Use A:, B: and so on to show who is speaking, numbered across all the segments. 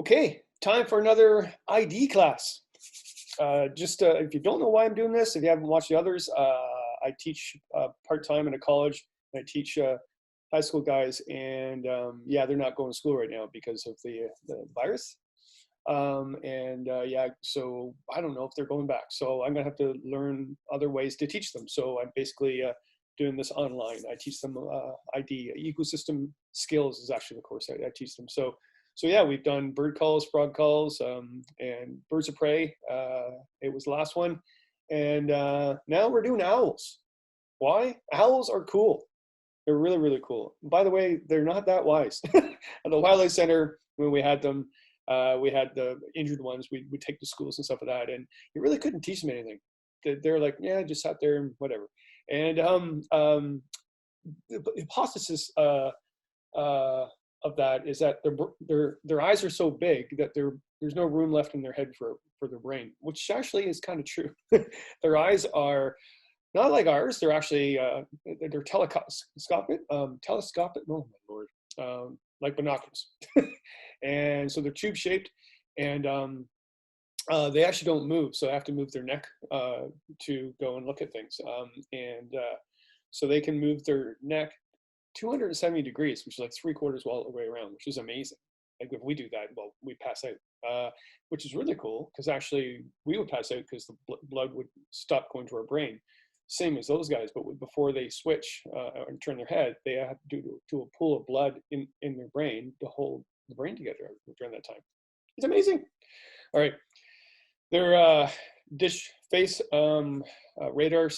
A: Okay, time for another ID class. If you don't know why I'm doing this, if you haven't watched the others, I teach part-time in a college. I teach high school guys, and yeah, they're not going to school right now because of the virus. Yeah, so I don't know if they're going back. So I'm gonna have to learn other ways to teach them. So I'm basically doing this online. I teach them ID ecosystem skills is actually the course I teach them. So yeah, we've done bird calls, frog calls, and birds of prey. It was the last one, and now we're doing owls. Why? Owls are cool. They're really, really cool. By the way, they're not that wise. At the Wildlife Center, when we had them, we had the injured ones. We would take to schools and stuff like that, and you really couldn't teach them anything. They're like, yeah, just sat there and whatever. And the hypothesis of that is that their eyes are so big that there's no room left in their head for their brain, which actually is kind of true. Their eyes are not like ours. They're actually they're telescopic. Telescopic. Oh my lord, like binoculars. And so they're tube shaped, and they actually don't move. So they have to move their neck to go and look at things. So they can move their neck 270 degrees, which is like 3/4 all the way around, which is amazing. Like if we do that, well, we pass out, which is really cool because actually we would pass out because the blood would stop going to our brain. Same as those guys, but before they switch and turn their head, they have to do a pool of blood in their brain to hold the brain together during that time. It's amazing. All right, their dish face radar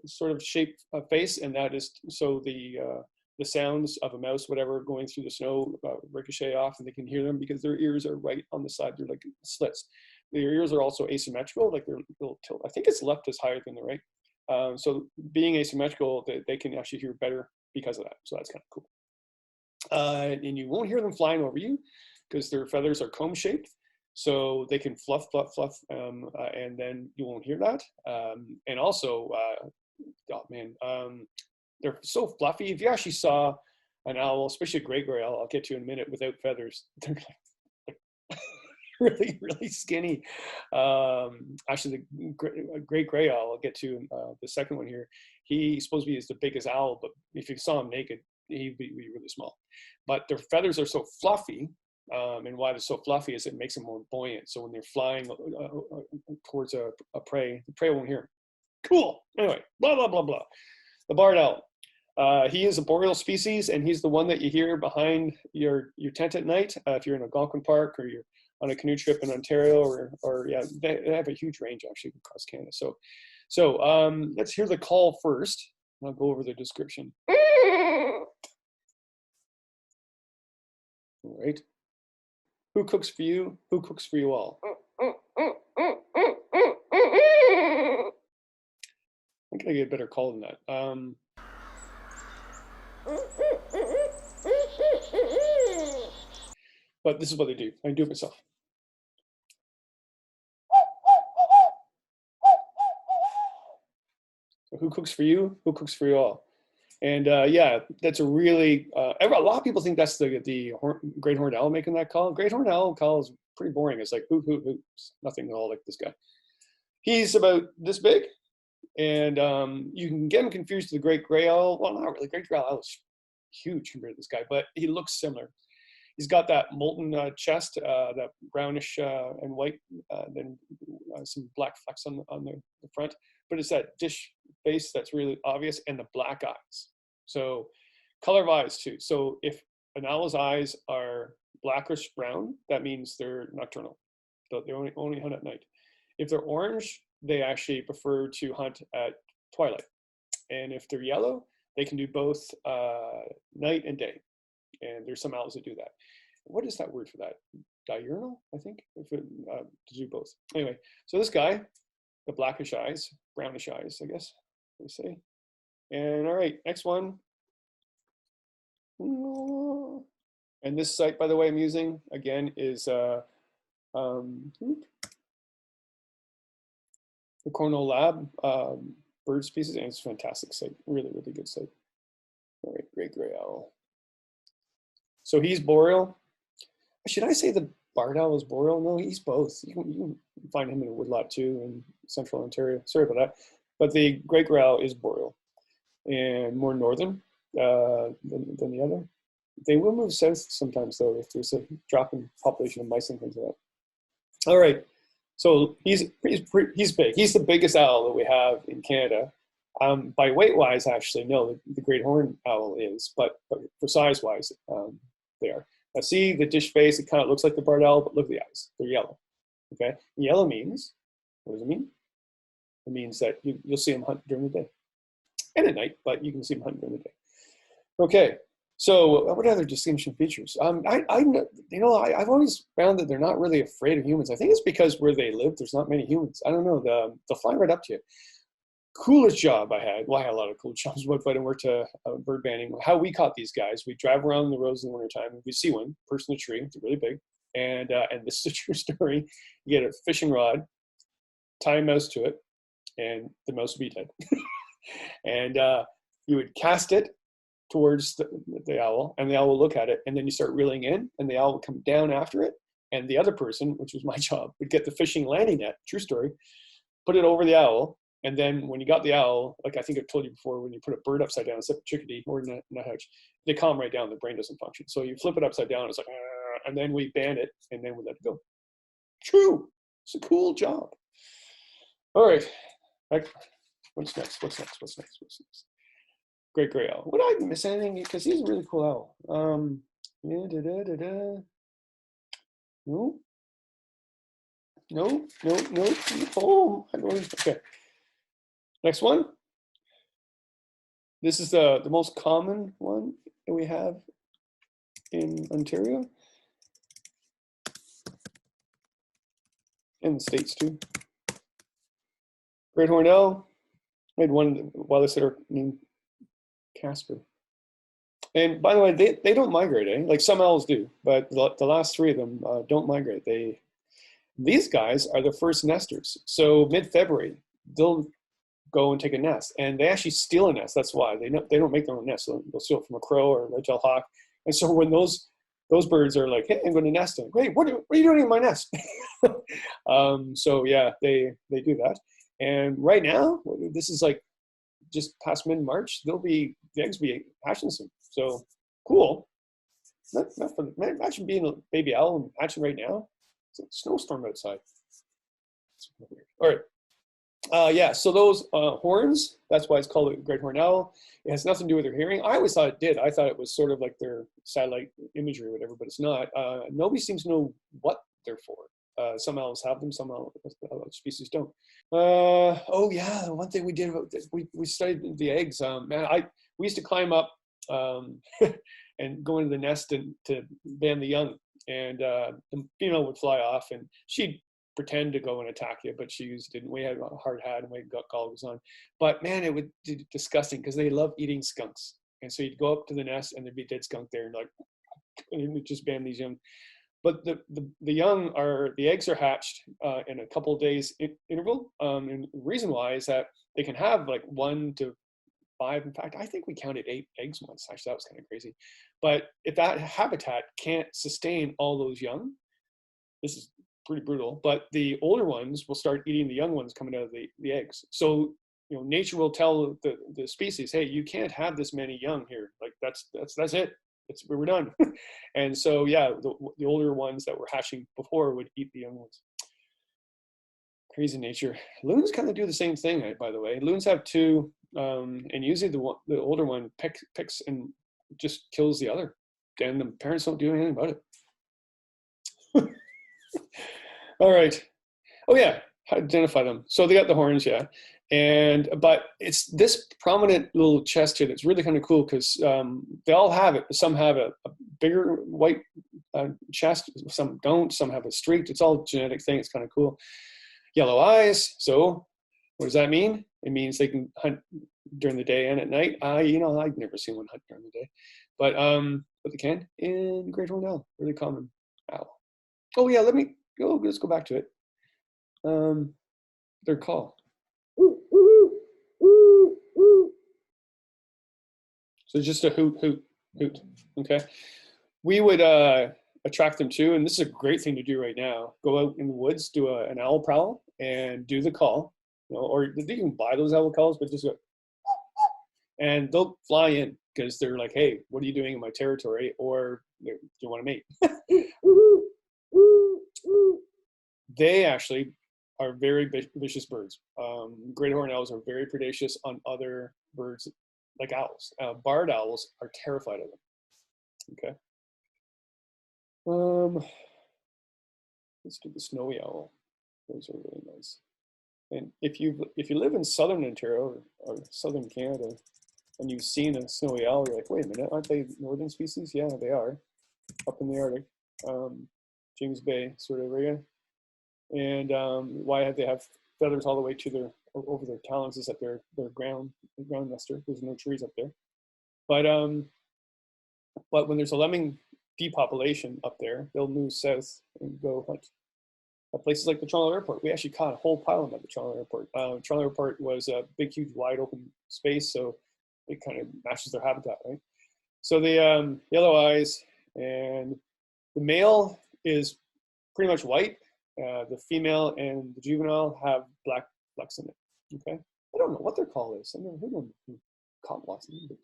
A: sort of shaped face, and that is so the sounds of a mouse, whatever, going through the snow ricochet off, and they can hear them because their ears are right on the side. They're like slits. Their ears are also asymmetrical, like they're a little tilt. I think it's left is higher than the right. So being asymmetrical, they can actually hear better because of that. So that's kind of cool. And you won't hear them flying over you because their feathers are comb shaped. So they can fluff, fluff, fluff, and then you won't hear that. And also, oh man, they're so fluffy. If you actually saw an owl, especially a great gray owl, I'll get to in a minute, without feathers, they're like really, really skinny. Actually, the great gray owl, I'll get to the second one here. He's supposed to be the biggest owl, but if you saw him naked, he'd be really small. But their feathers are so fluffy, and why they're so fluffy is it makes them more buoyant. So when they're flying towards a prey, the prey won't hear them. Cool. Anyway, blah, blah, blah, blah. The barred owl. He is a boreal species, and he's the one that you hear behind your tent at night. If you're in a Algonquin Park or you're on a canoe trip in Ontario, or yeah, they have a huge range actually across Canada. So let's hear the call first. I'll go over the description. All right. Who cooks for you? Who cooks for you all? I gotta get a better call than that. But this is what they do. I can do it myself. So who cooks for you? Who cooks for you all? And yeah, that's a really, a lot of people think that's the great horned owl making that call. Great horned owl call is pretty boring. It's like hoot, hoot, hoot. Nothing at all like this guy. He's about this big, and you can get him confused with the great gray owl. Well, not really. Great gray owl is huge compared to this guy, but he looks similar. He's got that molten chest, that brownish and white, then some black flecks on the front. But it's that dish face that's really obvious, and the black eyes. So color of eyes too. So if an owl's eyes are blackish brown, that means they're nocturnal. They only hunt at night. If they're orange, they actually prefer to hunt at twilight. And if they're yellow, they can do both night and day. And there's some owls that do that. What is that word for that? Diurnal, I think, to do both. Anyway, so this guy, the blackish eyes, brownish eyes, I guess they say. And all right, next one. And this site, by the way, I'm using again is the Cornell Lab bird species, and it's a fantastic site, really, really good site. All right, great gray owl. So he's boreal. Should I say the barred owl is boreal. No, he's both. You can find him in a woodlot too in central Ontario. Sorry about that. But the great gray owl is boreal and more northern than the other. They will move south sometimes though if there's a drop in population of mice and things like that. All right, so he's big. He's the biggest owl that we have in Canada. By weight wise, actually, no, the great horned owl is, but for size wise, they are. Now see the dish face, it kind of looks like the barred owl, but look at the eyes, they're yellow. Okay, yellow means, what does it mean? It means that you'll see them hunt during the day and at night, but you can see them hunt during the day. Okay, so what other distinction features? I've always found that they're not really afraid of humans. I think it's because where they live, there's not many humans. I don't know, they'll fly right up to you. Coolest job I had, well, I had a lot of cool jobs, but I worked bird banding. How we caught these guys, we drive around the roads in the wintertime, we see one, perched in a tree, it's really big, and this is a true story. You get a fishing rod, tie a mouse to it, and the mouse would be dead. And you would cast it towards the owl, and the owl will look at it, and then you start reeling in, and the owl will come down after it, and the other person, which was my job, would get the fishing landing net, true story, put it over the owl, and then when you got the owl, like I think I've told you before, when you put a bird upside down, except a chickadee or in a hutch, they calm right down, the brain doesn't function. So you flip it upside down, it's like, and then we band it, and then we let it go. True, it's a cool job. All right, what's next? Great gray owl. Would I miss anything? Because he's a really cool owl. No. Oh, okay. Next one. This is the most common one that we have in Ontario. In the States too. Great horned owl. I had one while sitter named Casper. And by the way, they don't migrate, eh? Like some owls do, but the last three of them don't migrate. These guys are the first nesters. So mid-February, they'll go and take a nest, and they actually steal a nest. That's why they don't make their own nest. So they'll steal it from a crow or a red-tailed hawk. And so when those birds are like, "Hey, I'm going to nest," and wait, what are you doing in my nest? So yeah, they do that. And right now, this is like just past mid-March. The eggs will be hatching soon. So cool. Imagine being a baby owl and hatching right now. It's a snowstorm outside. All right. Yeah, so those horns, that's why it's called a great horned owl. It has nothing to do with their hearing. I always thought it did. I thought it was sort of like their satellite imagery or whatever, but it's not. Nobody seems to know what they're for. Some owls have them, some species don't. Oh yeah, one thing we did about this, we studied the eggs. Man, we used to climb up and go into the nest and to band the young, and the female would fly off, and she'd pretend to go and attack you, but she didn't. We had a hard hat and we got goggles on. But man, it would be disgusting because they love eating skunks, and so you'd go up to the nest and there'd be a dead skunk there, and and we'd just band these young. But the eggs are hatched in a couple of days interval. And the reason why is that they can have like 1 to 5. In fact, I think we counted 8 eggs once. Actually, that was kind of crazy. But if that habitat can't sustain all those young, this is pretty brutal. But the older ones will start eating the young ones coming out of the eggs. So nature will tell the species, hey, you can't have this many young here. Like that's it. We're done. And so yeah, the older ones that were hatching before would eat the young ones. Crazy nature. Loons kind of do the same thing, by the way. Loons have 2, and usually the older one picks and just kills the other, and the parents don't do anything about it. All right. Oh yeah, how to identify them. So they got the horns, yeah. But it's this prominent little chest here that's really kind of cool because they all have it. Some have a bigger white chest, some don't, some have a streaked. It's all a genetic thing. It's kind of cool. Yellow eyes. So what does that mean? It means they can hunt during the day and at night. I've never seen one hunt during the day, but they can. And great horned owl, really common owl. Oh yeah, let's go back to it. Their call. So just a hoot. Okay. We would attract them too, and this is a great thing to do right now. Go out in the woods, do an owl prowl, and do the call. You know, or you can buy those owl calls, but just go, and they'll fly in because they're like, "Hey, what are you doing in my territory?" Or, "Do you want to mate?" They actually are very vicious birds. Great horned owls are very predacious on other birds, like owls. Barred owls are terrified of them. Okay. Let's do the snowy owl. Those are really nice. And if you live in southern Ontario or southern Canada, and you've seen a snowy owl, you're like, wait a minute, aren't they northern species? Yeah, they are, up in the Arctic, James Bay sort of area. And why they have feathers all the way to their over their talons is that they're ground nester. There's no trees up there. But when there's a lemming depopulation up there, they'll move south and go hunt at places like the Toronto Airport. We actually caught a whole pile of them at the Toronto Airport. Toronto Airport was a big, huge, wide open space, so it kind of matches their habitat, right? So the yellow eyes, and the male is pretty much white. The female and the juvenile have black flecks in it. Okay, I don't know what their call is. I've never heard one who caught lots of them.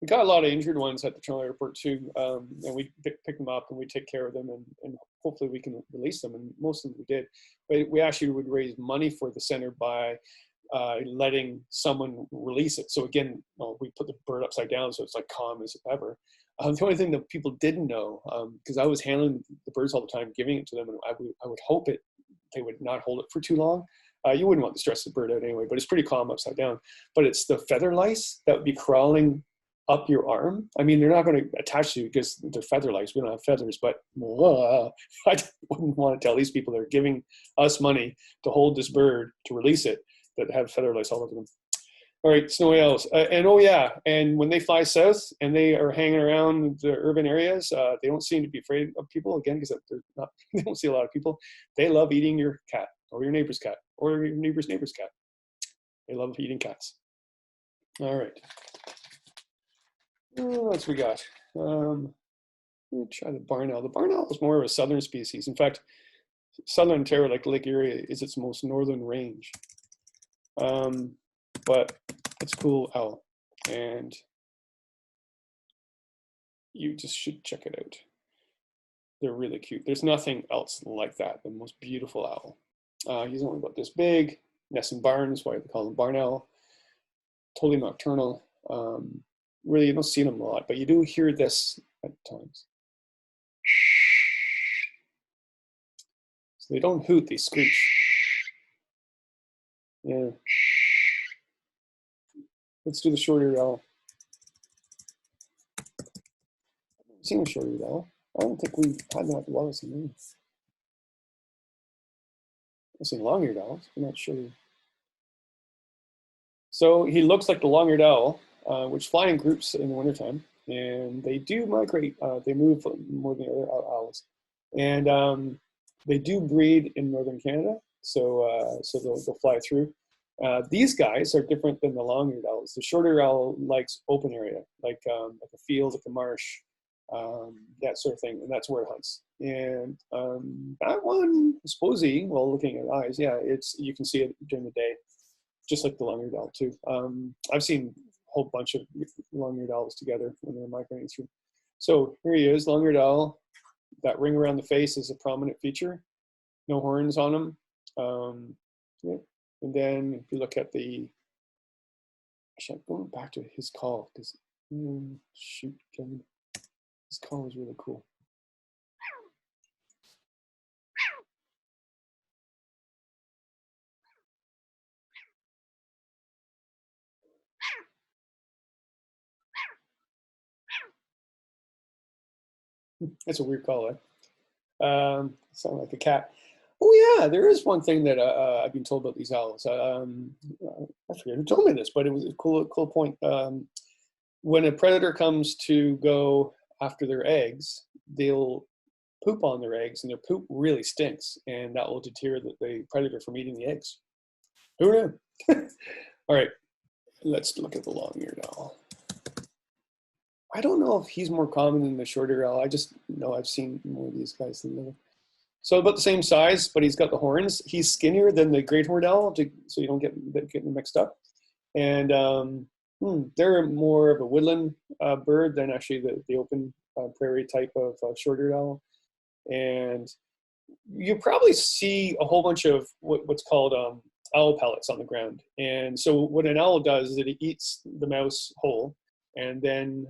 A: We got a lot of injured ones at the Toronto Airport too, and we pick them up and we take care of them, and hopefully we can release them, and most of them we did. But we actually would raise money for the center by letting someone release it. So again, we put the bird upside down so it's like calm as ever. The only thing that people didn't know, because I was handling the birds all the time, giving it to them, and I would hope they would not hold it for too long. You wouldn't want to stress the bird out anyway, but it's pretty calm upside down. But it's the feather lice that would be crawling up your arm. I mean, they're not going to attach to you because they're feather lice. We don't have feathers, but I wouldn't want to tell these people that are giving us money to hold this bird to release it that have feather lice all over them. All right, snowy owls. And oh yeah, and when they fly south and they are hanging around the urban areas, they don't seem to be afraid of people, again, because they don't see a lot of people. They love eating your cat or your neighbor's cat or your neighbor's cat. They love eating cats. All right. What else we got? Let me try the barn owl. The barn owl is more of a southern species. In fact, southern Ontario, like Lake Erie, is its most northern range. But it's a cool owl, and you just should check it out. They're really cute. There's nothing else like that. The most beautiful owl. He's only about this big. Nests in barns, why they call him barn owl. Totally nocturnal. Really, you don't see them a lot, but you do hear this at times. So they don't hoot, they screech. Yeah. Let's do the short-eared owl. I've seen a short-eared owl. I don't think we had that at the Wallace. I've seen long-eared owls. I'm not sure. So he looks like the long-eared owl, which fly in groups in the wintertime, and they do migrate. They move more than the other owls, and they do breed in northern Canada. So they'll fly through. These guys are different than the long-eared owls. The short-eared owl likes open area, like a field, like a marsh, that sort of thing, and that's where it hunts. And that one, supposedly, while looking at eyes, yeah, you can see it during the day, just like the long-eared owl too. I've seen a whole bunch of long-eared owls together when they're migrating through. So here he is, long-eared owl. That ring around the face is a prominent feature. No horns on him. Yeah. And then if you look at actually I'm going back to his call, because shoot, Kevin, his call is really cool. That's a weird call, eh? Sound like a cat. Oh yeah, there is one thing that I've been told about these owls. I forget who told me this, but it was a cool point. When a predator comes to go after their eggs, they'll poop on their eggs, and their poop really stinks, and that will deter the predator from eating the eggs. Who knew? All right, let's look at the long-eared owl. I don't know if he's more common than the short-eared owl. I just know I've seen more of these guys than the other. So about the same size, but he's got the horns. He's skinnier than the great horned owl, so you don't get them mixed up. And they're more of a woodland bird than actually the open prairie type of short-eared owl. And you probably see a whole bunch of what's called owl pellets on the ground. And so what an owl does is that it eats the mouse whole, and then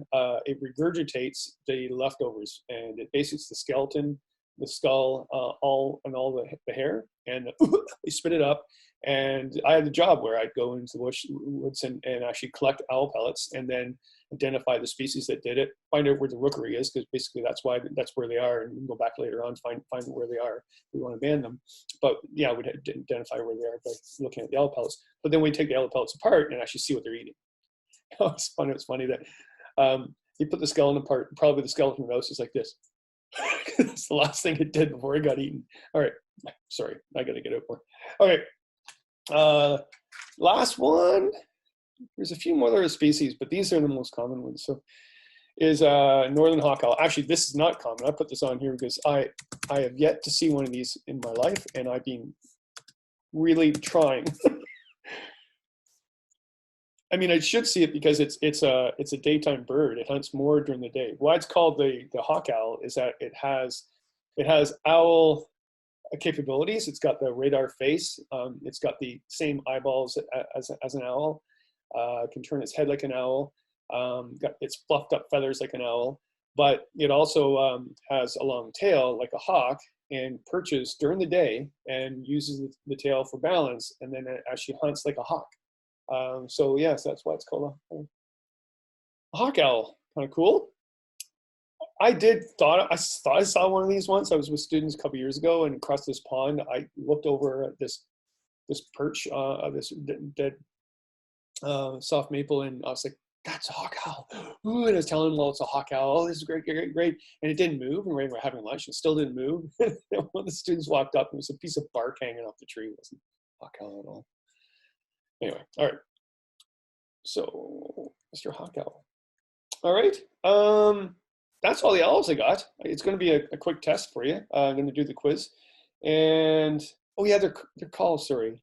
A: it regurgitates the leftovers, and it basically it's the skeleton, the skull, all the hair, and they spit it up. And I had the job where I'd go into the woods and actually collect owl pellets, and then identify the species that did it, find out where the rookery is, because basically that's where they are, and we can go back later on to find where they are if we want to ban them. But yeah, we'd identify where they are by looking at the owl pellets. But then we take the owl pellets apart and actually see what they're eating. It's funny that you put the skeleton apart, probably the skeleton mouse is like this. That's the last thing it did before it got eaten. All right, sorry, I gotta get out more. Okay, last one. There's a few more other species, but these are the most common ones. So is northern hawk owl. Actually, this is not common. I put this on here because I have yet to see one of these in my life, and I've been really trying. I mean, I should see it because it's a daytime bird. It hunts more during the day. Why it's called the hawk owl is that it has owl capabilities. It's got the radar face. It's got the same eyeballs as an owl. Can turn its head like an owl. Got its fluffed up feathers like an owl. But it also has a long tail like a hawk, and perches during the day and uses the tail for balance, and then it actually hunts like a hawk. So yes, that's why it's called a hawk owl. Kind of cool. I thought I saw one of these once. I was with students a couple years ago, and across this pond, I looked over at this perch of this dead soft maple, and I was like, "That's a hawk owl!" Ooh, and I was telling them, "Well, it's a hawk owl. Oh, this is great, great, great!" And it didn't move. And we were having lunch, and it still didn't move. One of the students walked up, and it was a piece of bark hanging off the tree. It wasn't a hawk owl at all. Anyway, all right. So, Mr. Hawk Owl. All right. That's all the owls I got. It's going to be a quick test for you. I'm going to do the quiz. And, oh yeah, their calls, sorry.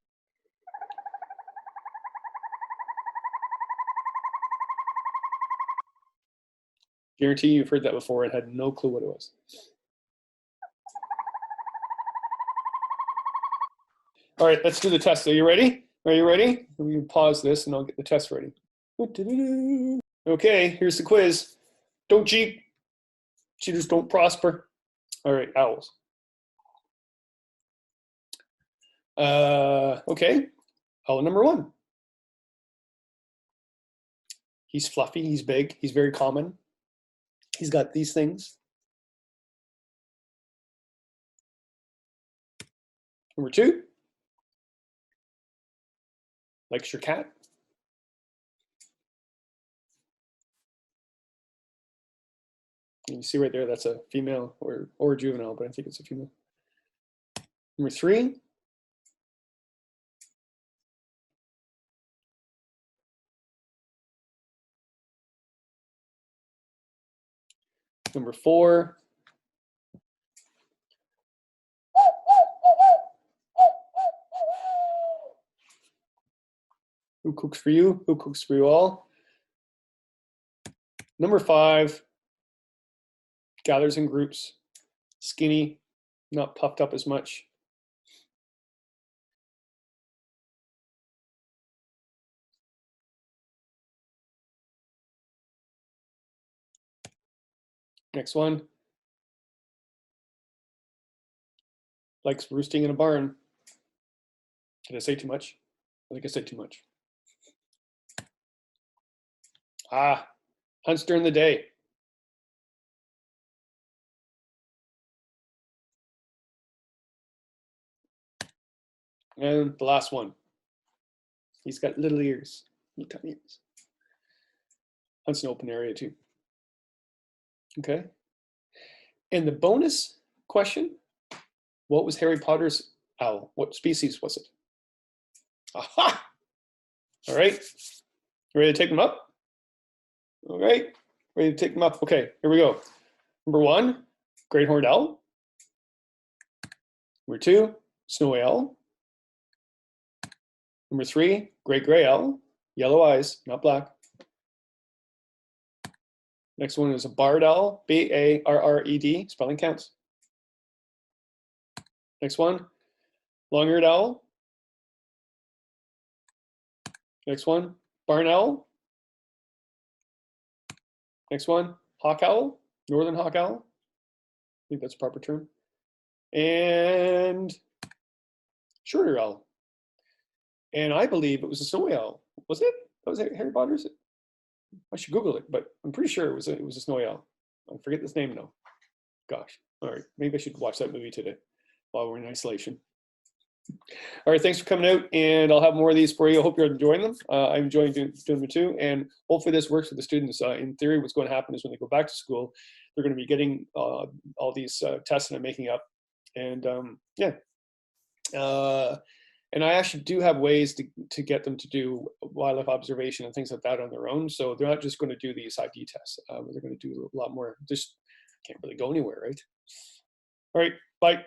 A: Guarantee you've heard that before and had no clue what it was. All right, let's do the test. Are you ready? Are you ready? Let me pause this and I'll get the test ready. Okay, here's the quiz. Don't cheat. Cheaters don't prosper. All right, owls. Okay, owl number one. He's fluffy, he's big, he's very common. He's got these things. Number two, likes your cat. You see right there, that's a female or a juvenile, but I think it's a female. Number three, number four, who cooks for you? Who cooks for you all? Number five, gathers in groups, skinny, not puffed up as much. Next one, likes roosting in a barn. Did I say too much? I think I said too much. Hunts during the day. And the last one, he's got little ears, little tiny ears. Hunts in open area too. Okay. And the bonus question. What was Harry Potter's owl? What species was it? Aha! All right. Ready to take them up? All right. Ready to take them up? Okay, here we go. Number 1, great horned owl. Number 2, snowy owl. Number 3, great gray owl. Yellow eyes, not black. Next one is a barred owl, B-A-R-R-E-D, spelling counts. Next one, long-eared owl. Next one, barn owl. Next one, hawk owl, northern hawk owl. I think that's a proper term. And shorter owl. And I believe it was a snowy owl. Was it? That was Harry Potter's? I should Google it, but I'm pretty sure it was a snowy owl. I forget this name now. Gosh. All right. Maybe I should watch that movie today while we're in isolation. All right. Thanks for coming out, and I'll have more of these for you. I hope you're enjoying them. I'm enjoying doing them too, and hopefully this works for the students. In theory, what's going to happen is when they go back to school, they're going to be getting all these tests that I'm making up, and yeah. And I actually do have ways to get them to do wildlife observation and things like that on their own. So they're not just going to do these ID tests. They're going to do a lot more. Just can't really go anywhere, right? All right, bye.